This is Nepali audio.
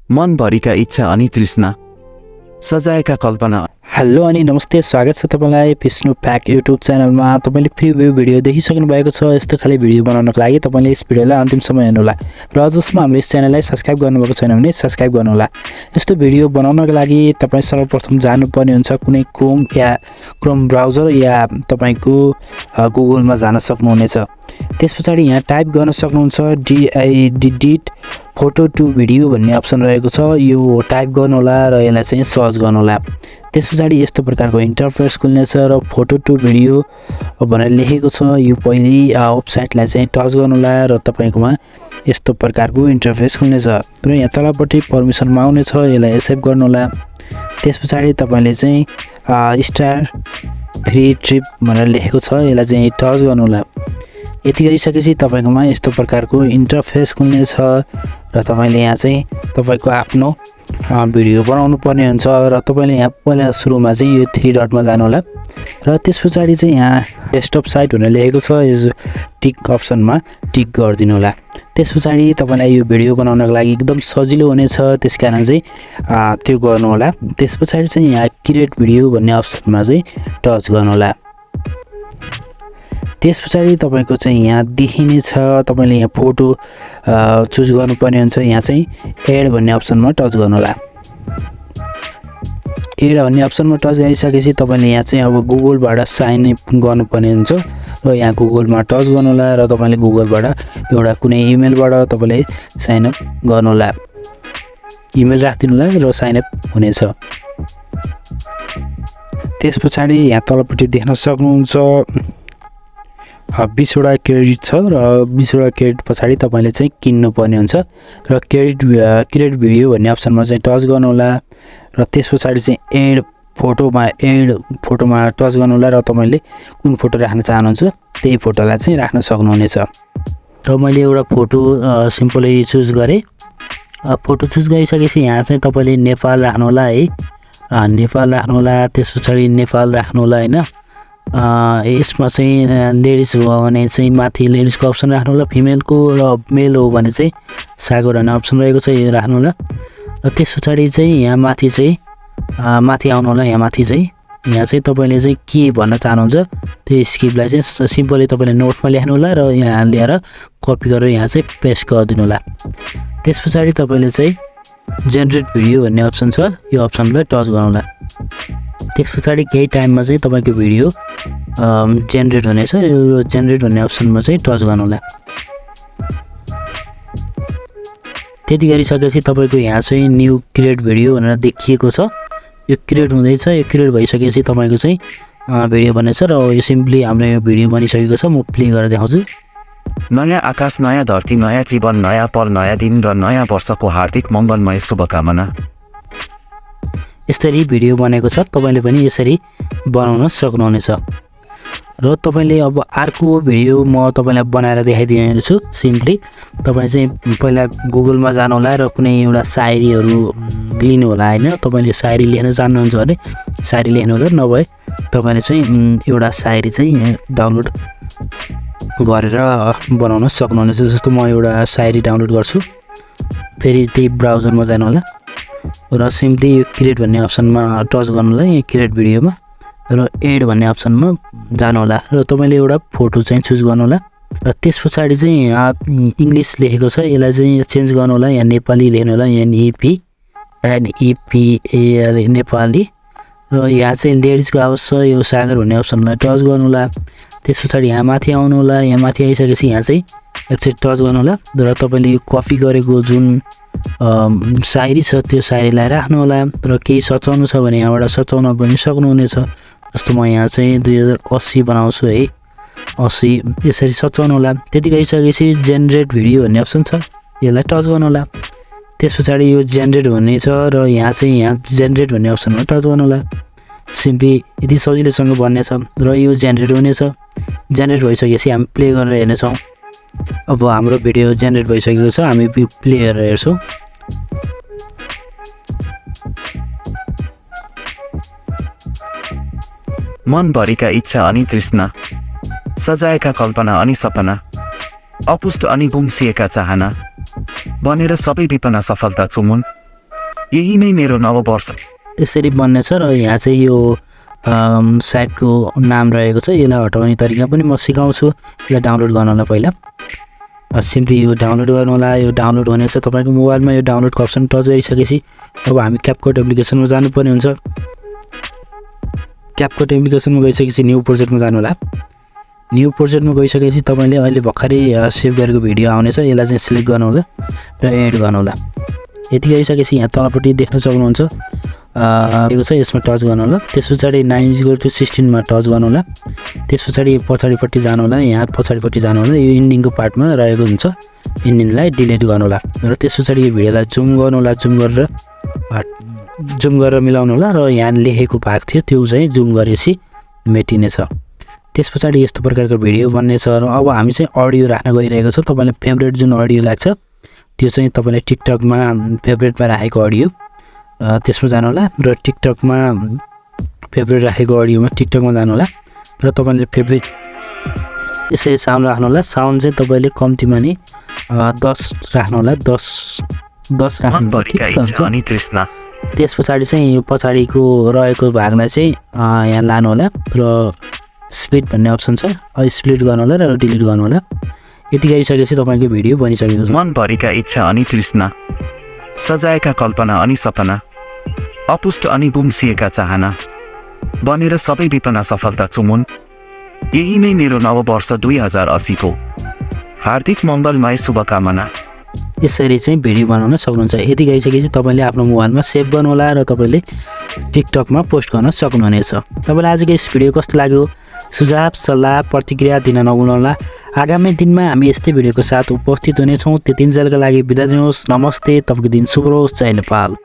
मनभरिका इच्छा अनि तृष्णा सजाएका कल्पना। हेलो अनि नमस्ते, स्वागत छ तपाईलाई विष्णु फ्याक्ट युट्युब च्यानलमा। तपाईले प्रिभ्यू भिडियो देखिसक्नु भएको छ। यस्तो खाली भिडियो बनाउनको लागि तपाईले यस भिडियोलाई अन्तिमसम्म हेर्नुहोला र अझसम्म हाम्रो यस च्यानललाई सब्स्क्राइब गर्नुभएको छैन भने सब्स्क्राइब गर्नुहोला। यस्तो भिडियो बनाउनको लागि तपाई सर्वप्रथम जानुपर्ने हुन्छ कुनै क्रोम ब्राउजर या तपाईको गुगलमा जान सक्नुहुनेछ। त्यसपछि यहाँ टाइप गर्न सक्नुहुन्छ डिट फोटो टु भिडियो भन्ने अप्सन रहेको छ। यो टाइप गर्नुहोला र यसलाई चाहिँ सर्च गर्नुहोला। त्यसपछि यस्तो प्रकारको इन्टरफेस खुल्नेछ र फोटो टु भिडियो भनेर लेखेको छ। यो पहिल्यै वेबसाइटलाई चाहिँ टच गर्नुहोला र तपाईकोमा यस्तो प्रकारको इन्टरफेस खुल्नेछ र यहाँ तलपट्टि पर्मिसन माग्नेछ, यसलाई एक्सेप्ट गर्नुहोला। त्यसपछि तपाईले चाहिँ स्टार फ्री ट्रिप भनेर लेखेको छ, यसलाई चाहिँ टच गर्नुहोला। यति गरिसकेपछि तपाईकोमा यस्तो प्रकारको इन्टरफेस खुल्नेछ र तपाईले यहाँ चाहिँ तपाईको आफ्नो भिडियो बनाउनु पर्ने हुन्छ र तपाईले यहाँ पहिला सुरुमा चाहिँ यो 3 डटमा जानुहोला र त्यसपछि चाहिँ यहाँ डेस्कटप साइट भनेर लेखेको छ, यस टिक अप्सनमा टिक गरिदिनु होला। त्यसपछि तपाईलाई यो भिडियो बनाउनको लागि एकदम सजिलो हुनेछ, त्यसकारण चाहिँ त्यो गर्नु होला। त्यसपछि चाहिँ यहाँ क्रिएट भिडियो भन्ने अप्सनमा चाहिँ टच गर्नु होला। त्यसपछि तपाईको चाहिँ यहाँ देखिनेछ, तपाईले यहाँ फोटो चुज गर्नुपर्ने हुन्छ। यहाँ चाहिँ एड भन्ने अप्सनमा टच गर्नु होला। एड भन्ने अप्सनमा टच गरिसकेपछि तपाईले यहाँ चाहिँ अब गुगलबाट साइन इन गर्नुपर्ने हुन्छ र यहाँ गुगलमा टच गर्नु होला र तपाईले गुगलबाट एउटा कुनै इमेलबाट तपाईले साइन अप गर्नु होला। इमेल राख्दिनु होला र साइन अप हुनेछ। त्यसपछि यहाँ तलपट्टि देख्न सक्नुहुन्छ 20 वटा क्रेडिट छ र 20 वटा क्रेडिट पछाडि तपाईले चाहिँ किन्नु पर्ने हुन्छ र क्रिएट भिडियो भन्ने अप्सनमा चाहिँ टच गर्नु होला र त्यसपछि चाहिँ एड फोटोमा टच गर्नु होला र तपाईले कुन फोटो राख्न चाहनुहुन्छ त्यही फोटोलाई चाहिँ राख्न सक्नुहुनेछ। र मैले एउटा फोटो सिम्पली चुज गरे। फोटो चुज गरिसकेपछि यहाँ चाहिँ तपाईले नेपाल राख्नु होला है, नेपाल राख्नु होला। त्यसपछि नेपाल राख्नु होला हैन। यसमा चाहिँ लेडिज हो भने चाहिँ माथि लेडिजको अप्सन राख्नु होला, फिमेलको र मेल हो भने चाहिँ सागर भन्ने अप्सन रहेको छ, यो राख्नु होला। र त्यसपछि चाहिँ यहाँ माथि चाहिँ माथि आउनु होला। यहाँ माथि चाहिँ यहाँ चाहिँ तपाईले चाहिँ के भन्न चाहनुहुन्छ त्यो स्क्रिप्टलाई चाहिँ सिम्पली तपाईले नोटमा लेख्नु होला र यहाँ ल्याएर कपी गरेर यहाँ चाहिँ पेस्ट गरिदिनु होला। त्यसपछि तपाईले चाहिँ जेनेरेट भिडियो भन्ने अप्सन छ, यो अप्सनलाई टच गर्नु होला। त्यसपछि केही टाइममा चाहिँ तपाईको भिडियो जेनेरेट हुनेछ। यो जेनेरेट भन्ने अप्सनमा चाहिँ टच गर्नु होला। त्यति गरिसकेपछि तपाईको यहाँ चाहिँ न्यू क्रिएट भिडियो भनेर देखिएको छ। यो क्रिएट हुँदैछ। यो क्रिएट भइसकेपछि तपाईको चाहिँ भिडियो बनेछ र यो सिम्पली हाम्रो यो भिडियो बनिसकेको छ। म प्ले गरेर देखाउँछु। नयाँ आकाश, नयाँ धरती, नयाँ जीवन, नयाँ पल, नयाँ दिन र नयाँ वर्षको हार्दिक मङ्गलमय शुभकामना। यसरी भिडियो बनेको छ। तपाईले पनि यसरी बनाउन सक्नुहुनेछ र तपाईले अब अर्को भिडियो म तपाईलाई बनाएर देखाइदिनेछु। सिम्पली तपाई चाहिँ पहिला गुगलमा जानु होला र कुनै एउटा शायरीहरू लिनु होला हैन। तपाईले शायरी लेख्न जान्नुहुन्छ भने शायरी लेख्नु होला, नभए तपाईले चाहिँ एउटा शायरी चाहिँ डाउनलोड गरेर बनाउन सक्नुहुनेछ। जस्तो म एउटा शायरी डाउनलोड गर्छु, फेरि त्यही ब्राउजरमा जानु होला र सिम्पली यो क्रिएट भन्ने अप्सनमा टच गर्नु होला। यहाँ क्रिएट भिडियोमा र एड भन्ने अप्सनमा जानु होला र तपाईले एउटा फोटो चाहिँ चुज गर्नु होला र त्यसपछि चाहिँ यहाँ इङ्ग्लिस लेखेको छ, यसलाई चाहिँ चेन्ज गर्नु होला। यहाँ नेपाली लेख्नु होला, NEPAL नेपाली र यहाँ चाहिँ लेडिजको आवश्यक छ, यो सागर भन्ने अप्सनलाई टच गर्नु होला। त्यसपछि यहाँ माथि आउनु होला। यहाँ माथि आइसकेपछि यहाँ चाहिँ एकचोटि टच गर्नु होला र तपाईले यो कपी गरेको जुन शायरी छ त्यो शायरीलाई राख्नु होला र केही सचाउनु छ भने यहाँबाट सचाउन पनि सक्नुहुनेछ। जस्तो म यहाँ चाहिँ 2080 बनाउँछु है, 80 यसरी सचाउनु होला। त्यति गरिसकेपछि जेनेरेट भिडियो भन्ने अप्सन छ, यसलाई टच गर्नु होला। त्यसपछि यो जेनेरेट भन्ने छ र यहाँ चाहिँ यहाँ जेनेरेट भन्ने अप्सनमा टच गर्नु होला। सिम्पली यति सजिलोसँग बन्नेछ र यो जेनेरेट हुनेछ। जेनेरेट भइसकेपछि हामी प्ले गरेर हेर्नेछौँ। अब हाम्रो भिडियो जेनेरेट भइसकेको छ, हामी प्ले गरेर हेर्छौँ। मनभरिका इच्छा अनि तृष्णा सजाएका कल्पना अनि सपना, अपुष्ट अनि गुम्सिएका चाहना बनेर सबै विपना सफलता चुमुन यही नै मेरो नववर्ष। यसरी बन्नेछ र यहाँ चाहिँ यो साइटको नाम रहेको छ। यसलाई हटाउने तरिका पनि म सिकाउँछु। यसलाई डाउनलोड गर्नलाई पहिला सिम्पली यो डाउनलोड गर्नु होला। यो डाउनलोड हुनेछ तपाईँको मोबाइलमा। यो डाउनलोडको अप्सन टच गरिसकेपछि अब हामी क्यापकट एप्लिकेसनमा जानुपर्ने हुन्छ। क्यापकट एप्लिकेसनमा गइसकेपछि न्यू प्रोजेक्टमा जानु होला। न्यू प्रोजेक्टमा गइसकेपछि तपाईँले अहिले भर्खरै सेभ गरेको भिडियो आउनेछ। यसलाई चाहिँ सिलेक्ट गर्नु होला र एड गर्नु होला। यति गरिसकेपछि यहाँ तलपट्टि देख्न सक्नुहुन्छ यो छ, यसमा टच गर्नु होला। त्यस पछाडि 9:16 मा टच गर्नु होला। त्यस पछाडि पछाडिपट्टि जानु होला। यहाँ पछाडिपट्टि जानु होला। यो इन्डिङको पार्टमा रहेको हुन्छ, इन्डिङलाई डिलिट गर्नु होला र त्यस पछाडि यो भिडियोलाई जुम गर्नु होला। जुम गरेर मिलाउनु होला र यहाँ लेखेको भाग थियो त्यो चाहिँ जुम गरेपछि मेटिनेछ। त्यस पछाडि यस्तो प्रकारको भिडियो बन्नेछ र अब हामी चाहिँ अडियो राख्न गइरहेको छ। तपाईँलाई फेभरेट जुन अडियो लाग्छ त्यो चाहिँ तपाईँले टिकटकमा फेभरेटमा राखेको अडियो त्यसमा जानु होला र टिकटकमा फेभरेट राखेको अडियोमा टिकटकमा जानु होला र तपाईँले फेभरेट यसरी साउन्ड राख्नु होला। साउन्ड चाहिँ तपाईँले कम्तीमा नि 10 राख्नु होला। 10 राख्नु। त्यस पछाडि चाहिँ यो पछाडिको रहेको भागलाई चाहिँ यहाँ लानु होला र स्प्लिट भन्ने अप्सन छ, स्प्लिट गर्नु होला र डिलिट गर्नु होला। यति गरिसकेपछि तपाईँको भिडियो बनिसकेको छ। मनभरिका इच्छा अनि तृष्णा, सजाएका कल्पना अनि सपना, अपुष्ट अनि गुम्सिएका चाहना बनेर सबै विपना सफलता चुमुन। यही नै मेरो नववर्ष 2080 को हार्दिक मङ्गलमय शुभकामना। यसरी चाहिँ भिडियो बनाउन सक्नुहुन्छ। यति गरिसकेपछि तपाईँले आफ्नो मोबाइलमा सेभ गर्नु होला र तपाईँले टिकटकमा पोस्ट गर्न सक्नुहुनेछ। तपाईँलाई आजको यस भिडियो कस्तो लाग्यो? सुझाव सल्लाह प्रतिक्रिया दिन नभुल्नुहोला। आगामी दिनमा हामी यस्तै भिडियोको साथ उपस्थित हुनेछौँ। त्यतिन्जेलका लागि बिदा दिनुहोस्। नमस्ते। तपाईँको दिन शुभ रहोस्। जय नेपाल।